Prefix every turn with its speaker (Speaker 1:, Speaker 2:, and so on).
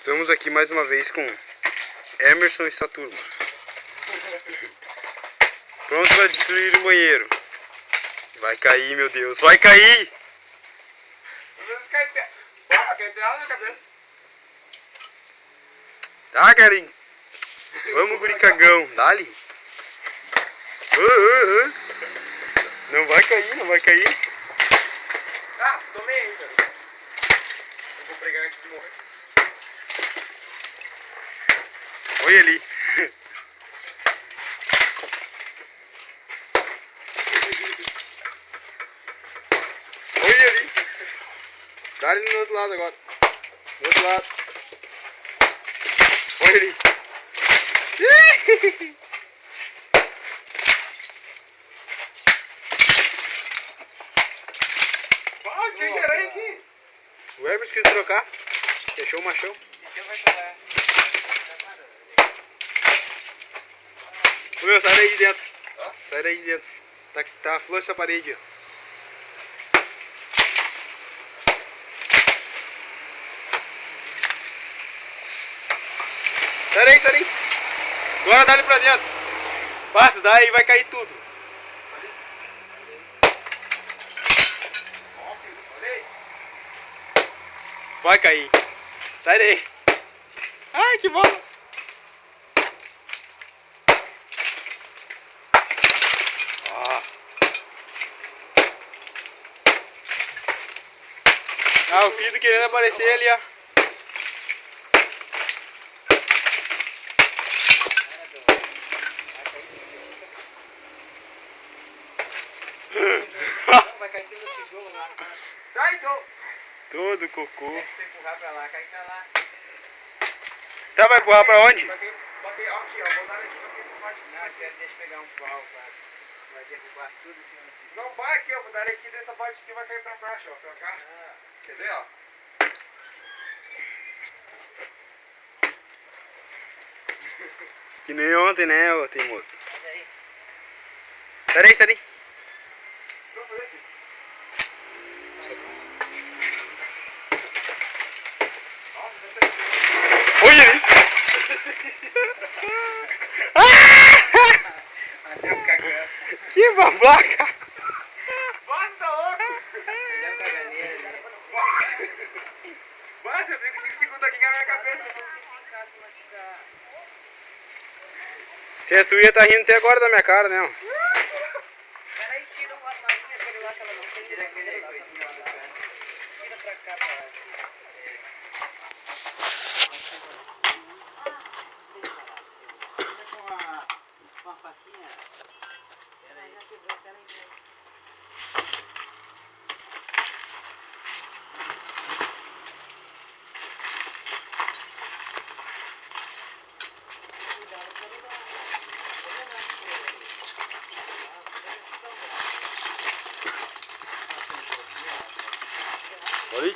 Speaker 1: Estamos aqui mais uma vez com Emerson e sua turma. Pronto para destruir o banheiro. Vai cair, meu Deus, vai cair!
Speaker 2: Cai na cabeça.
Speaker 1: Tá, carinho? Vamos, guri cagão, dá-lhe. Não vai cair, não vai cair.
Speaker 2: Ah, tomei aí, cara. Eu vou pregar antes de morrer.
Speaker 1: Olha ali. Olha ali. Dá-lhe no outro lado agora. Do outro lado. Olha ali.
Speaker 2: Ah, quem que era aqui?
Speaker 1: O Emerson quis trocar. Fechou o machão.
Speaker 2: Então vai parar.
Speaker 1: Ô meu, sai daí de dentro. Sai daí de dentro. Tá flor essa parede, ó. Sai daí, sai daí. Agora dá-lhe pra dentro. Basta, daí vai cair tudo. Vai cair. Sai daí. Ai, que bola. Ah, o filho querendo aparecer ali, ó.
Speaker 2: Vai cair em cima do tijolo lá. Tá, então.
Speaker 1: Todo cocô.
Speaker 2: Tem que empurrar pra lá, cai pra lá.
Speaker 1: Tá, vai empurrar pra onde?
Speaker 2: Botei, ó, aqui, ó. Vou dar aqui pra essa parte. Não, deixa eu pegar um pau, cara. Vai derrubar tudo em cima assim. Não vai aqui, ó. Vou dar aqui dessa parte aqui, vai cair pra baixo, ó. Pra cá. Quer ver, ó?
Speaker 1: Que nem ontem, né, ô teimoso?
Speaker 2: Sai daí.
Speaker 1: Sai daí, sai daí.
Speaker 2: Vou fazer aqui.
Speaker 1: Olha ali.
Speaker 2: Até um cagão.
Speaker 1: Que babaca.
Speaker 2: Basta, tá louco? Ele é um caganeiro, né? Basta, eu fico 5 segundos aqui com a minha cabeça. Eu vou se machucar.
Speaker 1: Se é tu ia tá rindo até agora da minha cara, né?
Speaker 2: Peraí, tira uma linha, aquele lá que ela não tem. Tira aquele coisinho lá do canto. Tira pra cá, pra lá. Uma faquinha. Peraí. Já quebrou, peraí.
Speaker 1: Olha aí,